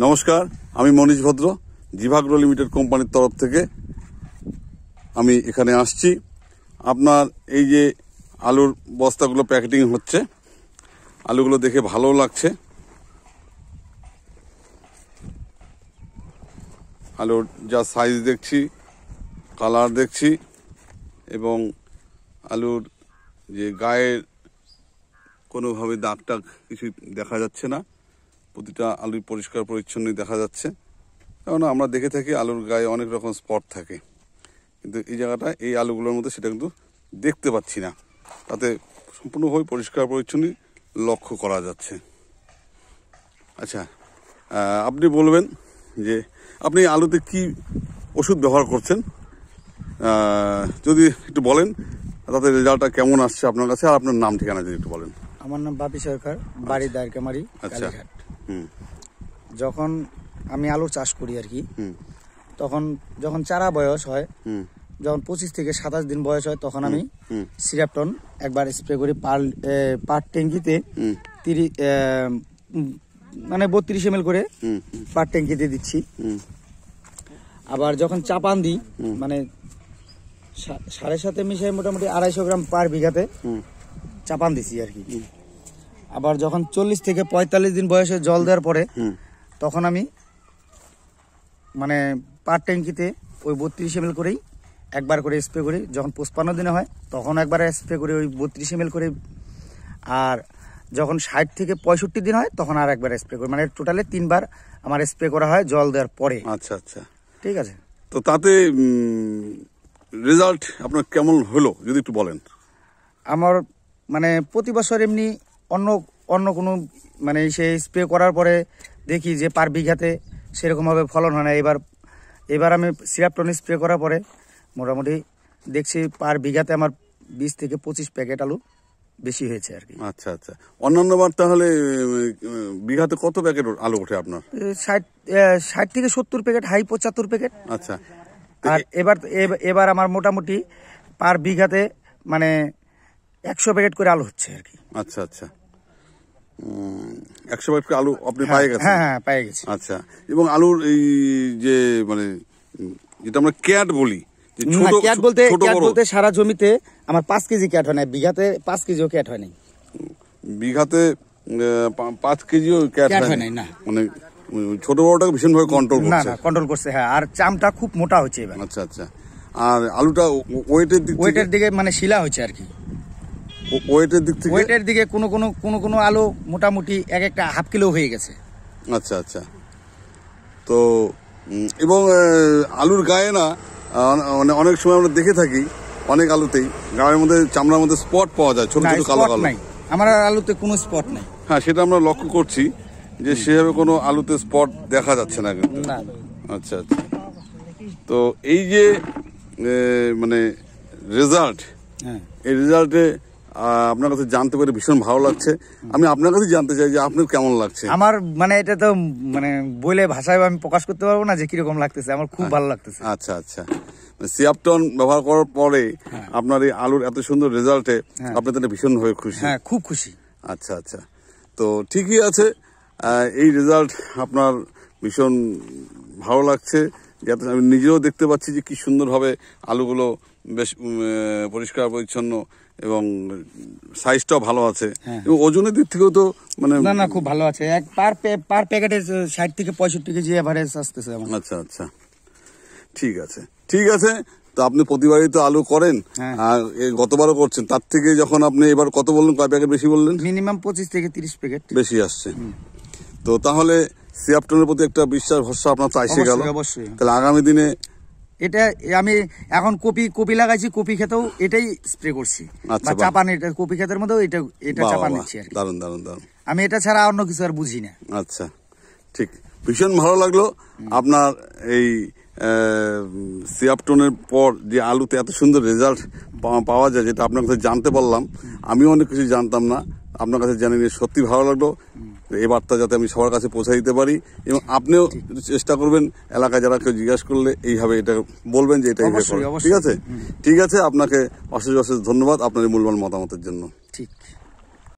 নমস্কার, আমি মনীশ ভদ্র, জিভাগ্রো লিমিটেড কোম্পানির তরফ থেকে আমি এখানে আসছি। আপনার এই যে আলুর বস্তাগুলো প্যাকেটিং হচ্ছে, আলুগুলো দেখে ভালো লাগছে। আলুর যা সাইজ দেখছি, কালার দেখছি, এবং আলুর যে গায়ের কোনোভাবে দাগ টাগ কিছু দেখা যাচ্ছে না, প্রতিটা আলু পরিষ্কার পরিচ্ছন্নই দেখা যাচ্ছে। কারণ আমরা দেখে থাকি আলুর গায়ে অনেক রকম স্পট থাকে, কিন্তু এই জায়গাটা এই আলুগুলোর মধ্যে সেটা কিন্তু দেখতে পাচ্ছি না। তাতে সম্পূর্ণভাবে পরিষ্কার পরিচ্ছন্নই লক্ষ্য করা যাচ্ছে। আচ্ছা, আপনি বলবেন যে আপনি আলুতে কি ওষুধ ব্যবহার করছেন, যদি একটু বলেন, তাতে রেজাল্টটা কেমন আসছে আপনার কাছে, আর আপনার নাম ঠিকানা যদি একটু বলেন। আমার নাম বাপি সরকার, বাড়ি দারকামারি, কালীঘাট। যখন আমি আলুর চাষ করি আর কি, তখন যখন চারা বয়স হয়, যখন 25 থেকে 27 দিন বয়স হয়, তখন আমি সিরাপটন একবার স্প্রে করি পার ট্যাঙ্কিতে 32 ml করে পার ট্যাঙ্কিতে দিচ্ছি। আবার যখন চাপান দিই, মানে 7.5 মিশাই মোটামুটি 250 গ্রাম পার বিঘাতে চাপান দিছি আর কি। আবার যখন 40 থেকে 45 দিন বয়সে জল দেওয়ার পরে, তখন আমি মানে পার ট্যাঙ্কিতে ওই 32 ml করেই একবার করে স্প্রে করি। যখন 55 দিনে হয় তখন একবার স্প্রে করি ওই 32 ml করে। আর যখন 60 থেকে 65 দিন হয় তখন আর একবার স্প্রে করি। মানে টোটালে 3 বার আমার স্প্রে করা হয় জল দেওয়ার পরে। আচ্ছা আচ্ছা, ঠিক আছে। তো তাতে রেজাল্ট আপনার কেমন হলো যদি একটু বলেন। আমার মানে প্রতি বছর এমনি অন্য কোনো মানে সেই স্প্রে করার পরে দেখি যে পার বিঘাতে সেরকমভাবে ফলন হয় না। এবার আমি সিরাপটন স্প্রে করার পরে মোটামুটি দেখছি পার বিঘাতে আমার 20 থেকে 25 প্যাকেট আলু বেশি হয়েছে আর কি। আচ্ছা আচ্ছা, অন্যান্য বার তাহলে বিঘাতে কত প্যাকেট আলু ওঠে আপনার? 60 থেকে 70 প্যাকেট, হাই 75 প্যাকেট। আচ্ছা, আর এবার আমার মোটামুটি পার বিঘাতে মানে 100 প্যাকেট করে আলু হচ্ছে আর কি। আচ্ছা আচ্ছা, 100 প্যাকেট আলু আপনি পেয়ে গেছেন? হ্যাঁ, পেয়ে গেছি। আচ্ছা, এবং আলুর এই যে মানে যেটা আমরা ক্যাট বলি, ক্যাট বলতে সারা জমিতে আমার 5 কেজি ক্যাট হয় না, বিঘাতে 5 কেজিও ক্যাট হয় নাই। বিঘাতে 5 কেজিও ক্যাট হয় না, মানে ছোট বড়টাকে ভীষণভাবে কন্ট্রোল করছে। হ্যাঁ, আর চামটা খুব মোটা হচ্ছে এবার। আচ্ছা আচ্ছা, আর আলুটা ওয়েটের দিকে মানে শিলা হচ্ছে আর কি। ওয়েটের দিকে কোনো আলু মোটামুটি একটা হাফ কিলো হয়ে গেছে। আচ্ছা আচ্ছা, তো এবং আলুর গায়ে না অনেক সময় আমরা দেখে থাকি অনেক আলুতেই গায়ের মধ্যে চামড়ার মধ্যে স্পট পাওয়া যায়, ছোট ছোট কালো কালো। আমার আলুতে কোনো স্পট নাই। হ্যাঁ, সেটা আমরা লক্ষ্য করছি যে সেভাবে কোনো আলুতে স্পট দেখা যাচ্ছে না কিন্তু। আচ্ছা আচ্ছা, তো এই যে মানে রেজাল্ট, এই রেজাল্টে আপনার কাছে জানতে পেরে ভীষণ ভালো লাগছে। আমি আপনার কাছে জানতে চাই যে আপনার কেমন লাগছে। আমার মানে এটা তো মানে বলে ভাষায় আমি প্রকাশ করতে পারবো না যে কিরকম লাগতেছে। আমার খুব ভালো লাগতেছে। আচ্ছা আচ্ছা, সিরাপটন ব্যবহার করার পরে আপনার এই আলুর এত সুন্দর রেজাল্টে আপনি তাহলে ভীষণ ভাবে খুশি? হ্যাঁ, খুব খুশি। আচ্ছা আচ্ছা, তো ঠিকই আছে, এই রেজাল্ট আপনার ভীষণ ভালো লাগছে। যাতে আমি নিজেও দেখতে পাচ্ছি যে কি সুন্দরভাবে আলুগুলো বেশ পরিষ্কার পরিচ্ছন্ন এবং সাইজটাও ভালো আছে, এবং ওজনের দিক থেকেও তো মানে না খুব ভালো আছে। পার প্যাকেটে 60 থেকে 65 কেজি এভারেজ আসতেছে। আচ্ছা আচ্ছা, ঠিক আছে ঠিক আছে। তো আপনি প্রতিবারই তো আলু করেন, আর গতবারও করছেন, তার থেকে যখন আপনি এবার কত বললেন, কয় প্যাকেট বেশি বললেন? মিনিমাম 25 থেকে 30 প্যাকেট বেশি আসছে। তো তাহলে সিরাপটনের প্রতি একটা বিশ্বাস ভরসা আপনার তো এসে গেল। অবশ্যই। তাহলে আগামী দিনে এটা আমি এখন কপি লাগাইছি, কপি খেতেও এটাই স্প্রে করছি। আচ্ছা, চাপান এটা কপি ক্ষেতের মধ্যেও এটা চাপান নিচ্ছি আর কি। দারুন দারুন দারুন, আমি এটা ছাড়া অন্য কিছু আর বুঝি না। আচ্ছা, ঠিক, ভীষণ ভালো লাগলো আপনার এই সিরাপটনের পর যে আলুতে এত সুন্দর রেজাল্ট পাওয়া যায়, যেটা আপনার কাছে জানতে পারলাম। আমিও অনেক কিছু জানতাম না, আপনার কাছে জানি নিয়ে সত্যি ভালো লাগলো। এই বার্তা যাতে আমি সবার কাছে পৌঁছে দিতে পারি, এবং আপনিও চেষ্টা করবেন এলাকায় যারা কেউ জিজ্ঞাসা করলে এইভাবে এটা বলবেন যে এটা এইভাবে করে। ঠিক আছে, ঠিক আছে, আপনাকে অশেষ অশেষ ধন্যবাদ আপনার এই মূল্যবান মতামতের জন্য। ঠিক।